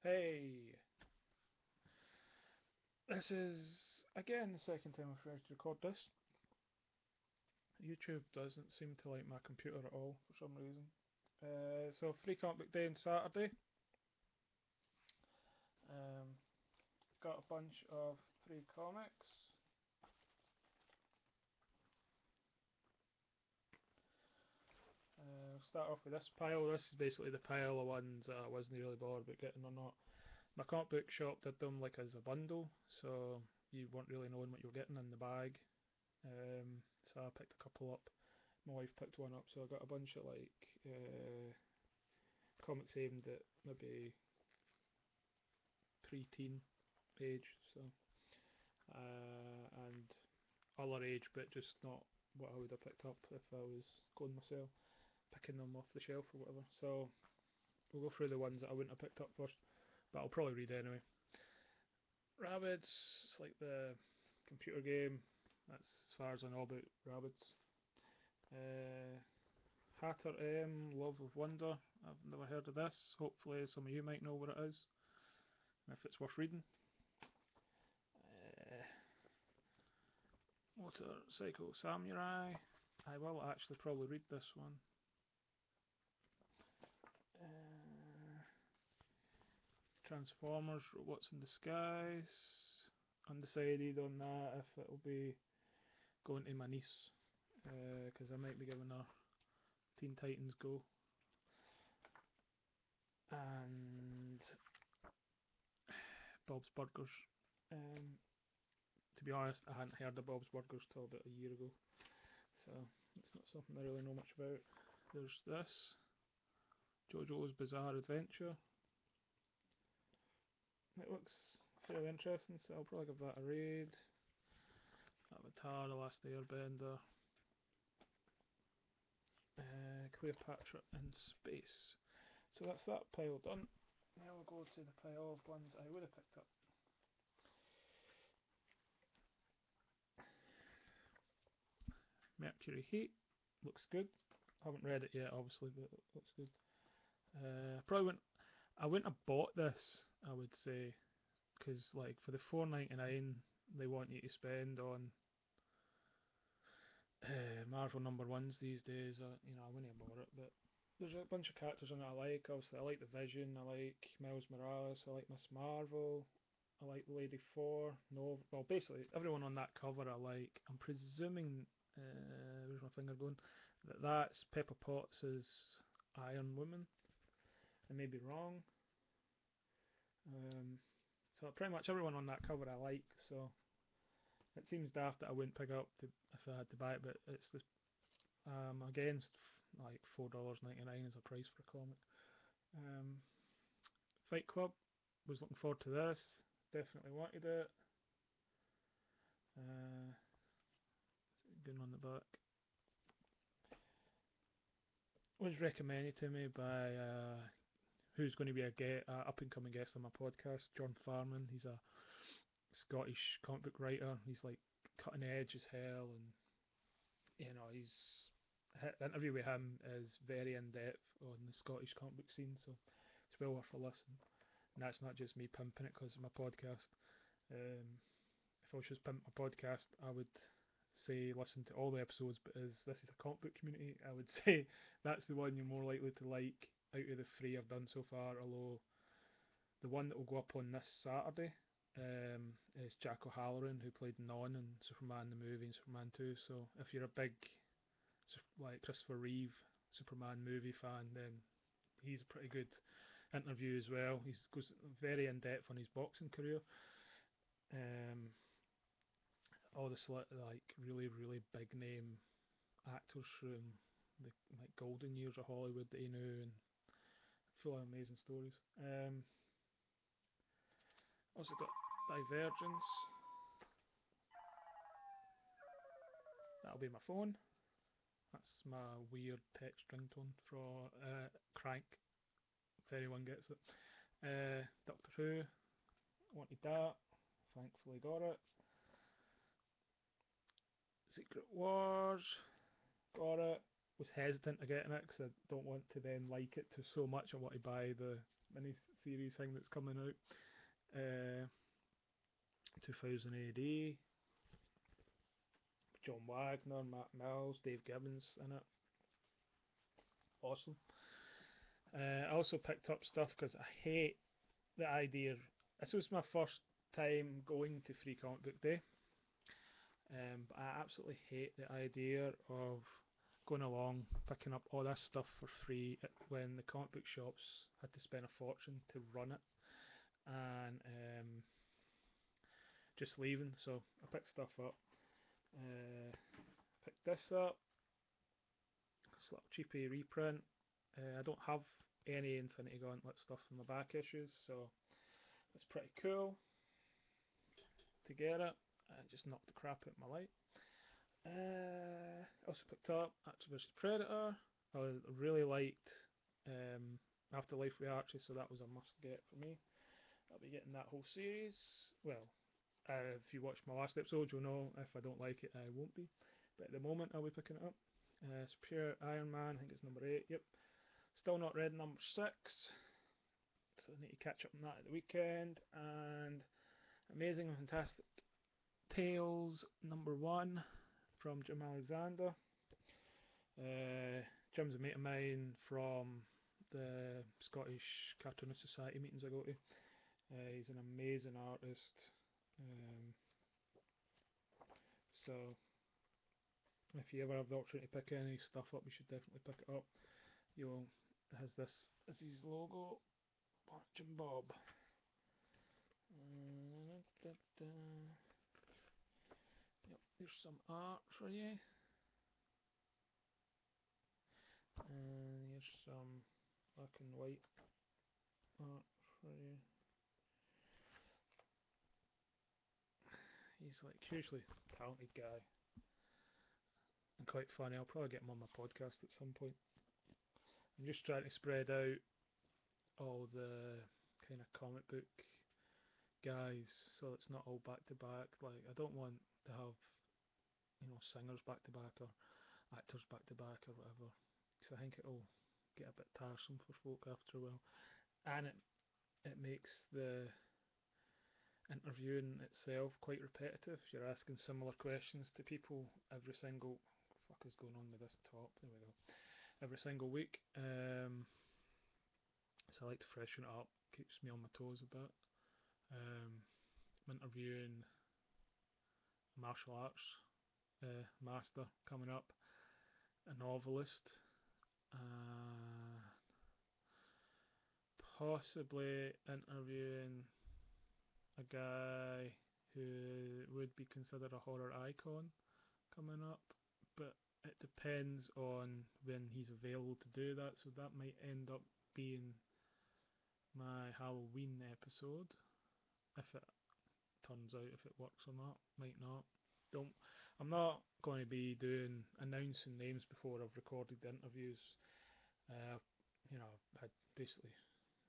Hey, this is again the second time I've tried to record this. YouTube doesn't seem to like my computer at all for some reason. So free comic book day on Saturday. Um, got a bunch of free comics. I'll start off with this pile. This is basically the pile of ones I wasn't really bothered about getting or not. My comic book shop did them like as a bundle, so you weren't really knowing what you were getting in the bag. So I picked a couple up. My wife picked one up, so I got a bunch of comics aimed at maybe pre-teen age, so and other age, but just not what I would have picked up if I was going myself, picking them off the shelf or whatever. So we'll go through the ones that I wouldn't have picked up first, but I'll probably read anyway. Rabbids, it's like the computer game. That's as far as I know about Rabbids. Hatter M, Love of Wonder. I've never heard of this. Hopefully some of you might know what it is, and if it's worth reading. Motorcycle Samurai. I will actually probably read this one. Transformers, Robots in Disguise. Undecided on that if it'll be going to my niece, because I might be giving her Teen Titans Go. And Bob's Burgers. To be honest, I hadn't heard of Bob's Burgers till about a year ago, so it's not something I really know much about. There's this, JoJo's Bizarre Adventure. It looks fairly interesting, so I'll probably give that a read. Avatar: The Last Airbender. Cleopatra in Space. So that's that pile done. Now we'll go to the pile of ones I would have picked up. Mercury Heat. Looks good. Haven't read it yet, obviously, but it looks good. I wouldn't have bought this, I would say, because like for the $4.99 they want you to spend on Marvel number ones these days. I wouldn't have bought it, but there's a bunch of characters in it I like. Obviously, I like the Vision, I like Miles Morales, I like Miss Marvel, I like Lady Four. No, well, basically everyone on that cover I like. I'm presuming, where's my finger going? That's Pepper Potts' Iron Woman. I may be wrong. So pretty much everyone on that cover I like. So it seems daft that I wouldn't pick up if I had to buy it, but it's this against like $4.99 as a price for a comic. Fight Club, was looking forward to this. Definitely wanted it. Going on the back. Was recommended to me by who's going to be a up and coming guest on my podcast, John Farman. He's a Scottish comic book writer. He's like cutting edge as hell, and the interview with him is very in depth on the Scottish comic book scene, so it's well worth a listen. And that's not just me pimping it because of my podcast. If I was just pimping my podcast, I would say listen to all the episodes, but as this is a comic book community, I would say that's the one you're more likely to like out of the three I've done so far. Although the one that will go up on this Saturday is Jack O'Halloran, who played Non in Superman the movie and Superman 2. So if you're a big like Christopher Reeve Superman movie fan, then he's a pretty good interview as well. He goes very in depth on his boxing career. All the like really big name actors from the like golden years of Hollywood that he knew, and full of amazing stories. Also got Divergence. That'll be my phone. That's my weird text ringtone for Crank, if anyone gets it. Doctor Who, wanted that, thankfully got it. Secret Wars, got it. Was hesitant to getting it because I don't want to then like it to so much I want to buy the mini series thing that's coming out. 2000 AD. John Wagner, Matt Mills, Dave Gibbons in it. Awesome. I also picked up stuff because I hate the idea. This was my first time going to Free Comic Book Day, but I absolutely hate the idea of going along, picking up all this stuff for free when the comic book shops had to spend a fortune to run it, and just leaving. So I picked stuff up. Picked this up. It's a little cheapy reprint. I don't have any Infinity Gauntlet stuff in the back issues, so it's pretty cool to get it. I just knocked the crap out of my light. Also picked up Archie vs Predator. I really liked Afterlife with Archie, so that was a must get for me. I'll be getting that whole series. Well, if you watched my last episode, you'll know if I don't like it, I won't be. But at the moment, I'll be picking it up. Superior Iron Man, I think it's number 8. Yep. Still not read number 6, so I need to catch up on that at the weekend. And Amazing and Fantastic Tales number 1 from Jim Alexander. Jim's a mate of mine from the Scottish Cartoonist Society meetings I go to. He's an amazing artist. So if you ever have the opportunity to pick any stuff up, you should definitely pick it up. It has this as his logo, Jim Bob. Yep, there's some art for you. And here's some black and white art for you. He's like hugely talented guy and quite funny. I'll probably get him on my podcast at some point. I'm just trying to spread out all the kind of comic book guys so it's not all back to back. Like, I don't want to have, singers back to back or actors back to back or whatever, because I think it'll get a bit tiresome for folk after a while, and it makes the interviewing itself quite repetitive. You're asking similar questions to people every single fuck is going on with this top. There we go. Every single week. So I like to freshen it up. Keeps me on my toes a bit. I'm interviewing a martial arts master coming up, a novelist, possibly interviewing a guy who would be considered a horror icon coming up, but it depends on when he's available to do that, so that might end up being my Halloween episode, if it turns out, if it works or not. Might not. I'm not going to be announcing names before I've recorded the interviews. I'd basically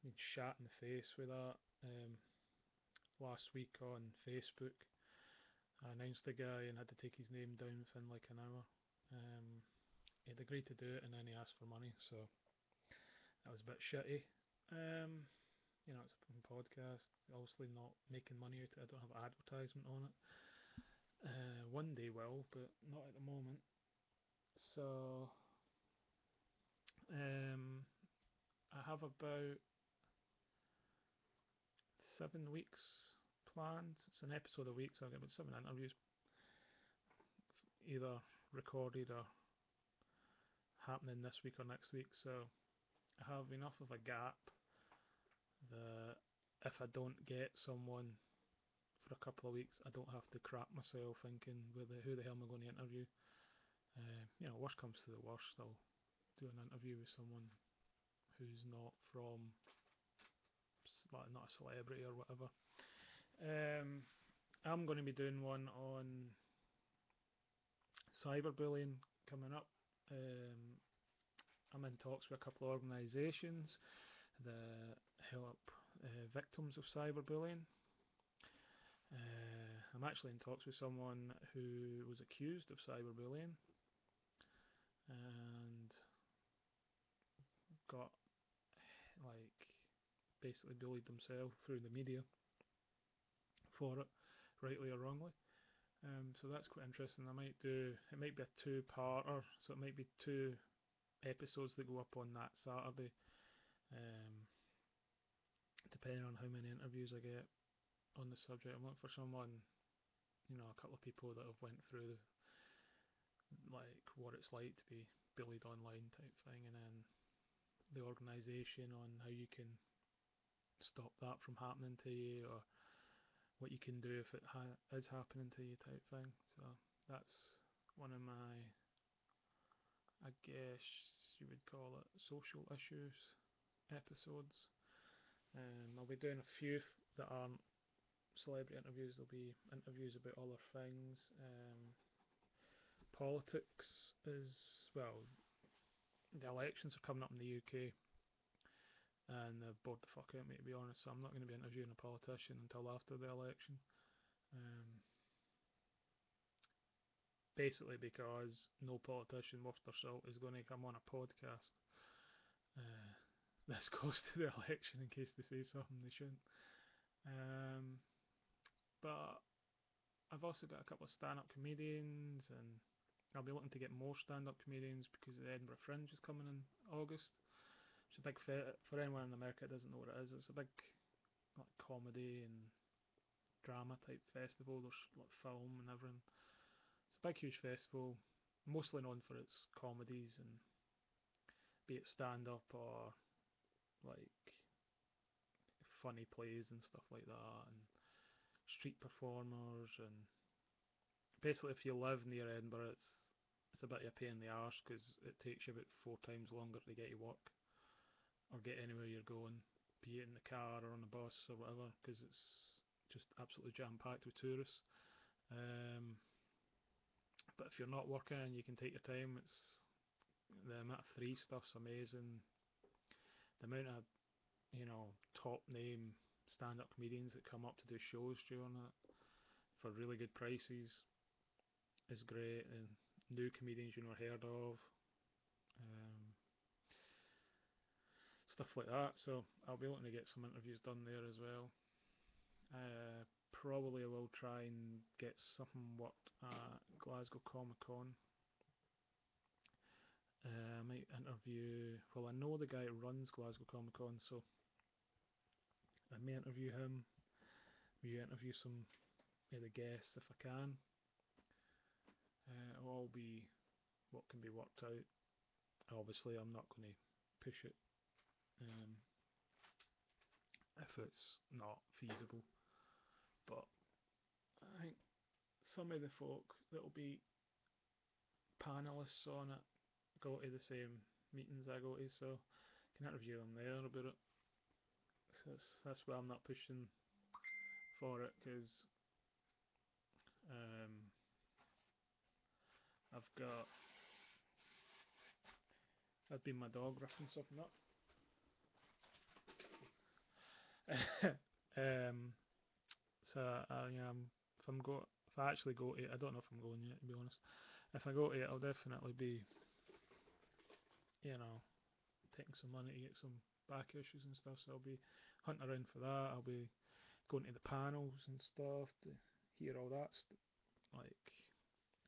been shot in the face with that last week on Facebook. I announced the guy and had to take his name down within like an hour. He'd agreed to do it and then he asked for money, so that was a bit shitty. It's a podcast, obviously not making money out of it. I don't have advertisement on it. One day will, but not at the moment. So I have about 7 weeks planned. It's an episode a week, so I'll get about 7 interviews either recorded or happening this week or next week. So I have enough of a gap that if I don't get someone for a couple of weeks, I don't have to crap myself thinking who the hell am I going to interview. Worst comes to the worst, I'll do an interview with someone who's not not a celebrity or whatever. I'm going to be doing one on cyberbullying coming up. I'm in talks with a couple of organisations that help victims of cyberbullying. I'm actually in talks with someone who was accused of cyberbullying and got basically bullied themselves through the media for it, rightly or wrongly. So that's quite interesting. It might be a two-parter, so it might be two episodes that go up on that Saturday, depending on how many interviews I get on the subject. I'm looking for someone, a couple of people that have went through like what it's like to be bullied online type thing, and then the organisation on how you can stop that from happening to you, or what you can do if it is happening to you type thing. So that's one of my, I guess you would call it, social issues episodes. I'll be doing a few that aren't celebrity interviews. There'll be interviews about other things. Politics is, well, the elections are coming up in the UK, and they've bored the fuck out of me, to be honest, so I'm not going to be interviewing a politician until after the election. Basically because no politician worth their salt is going to come on a podcast this close to the election in case they say something they shouldn't. But I've also got a couple of stand-up comedians, and I'll be looking to get more stand-up comedians because the Edinburgh Fringe is coming in August. It's a big for anyone in America that doesn't know what it is. It's a big like comedy and drama type festival. There's like film and everything. It's a big huge festival, mostly known for its comedies, and be it stand-up or like funny plays and stuff like that, and street performers. And basically, if you live near Edinburgh, it's a bit of a pain in the arse because it takes you about 4 times longer to get to work or get anywhere you're going, be it in the car or on the bus or whatever, because it's just absolutely jam-packed with tourists. But if you're not working and you can take your time, the amount of free stuff's amazing. The amount of top name stand-up comedians that come up to do shows during it for really good prices is great, and new comedians you never heard of. Stuff like that. So I'll be looking to get some interviews done there as well. Probably I will try and get something worked at Glasgow Comic Con. I might interview, well, I know the guy who runs Glasgow Comic Con, so I may interview him. Maybe interview some of the guests if I can. It'll all be what can be worked out. Obviously, I'm not going to push it if it's not feasible. But I think some of the folk that will be panelists on it go to the same meetings I go to, so I can interview them there about it. So that's why I'm not pushing for it, because I've been my dog ripping something up. So if I actually go to it, I don't know if I'm going yet, to be honest. If I go to it, I'll definitely be, taking some money to get some back issues and stuff. So I'll be hunting around for that. I'll be going to the panels and stuff to hear all that, like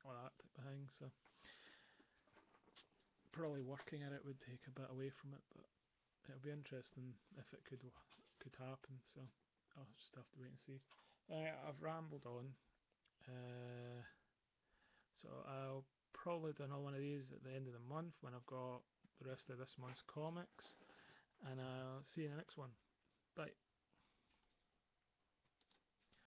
all that type of thing. So probably working at it would take a bit away from it, but it'll be interesting if it could happen. So I'll just have to wait and see. I've rambled on. So I'll probably do another one of these at the end of the month when I've got the rest of this month's comics, and I'll see you in the next one. Bye.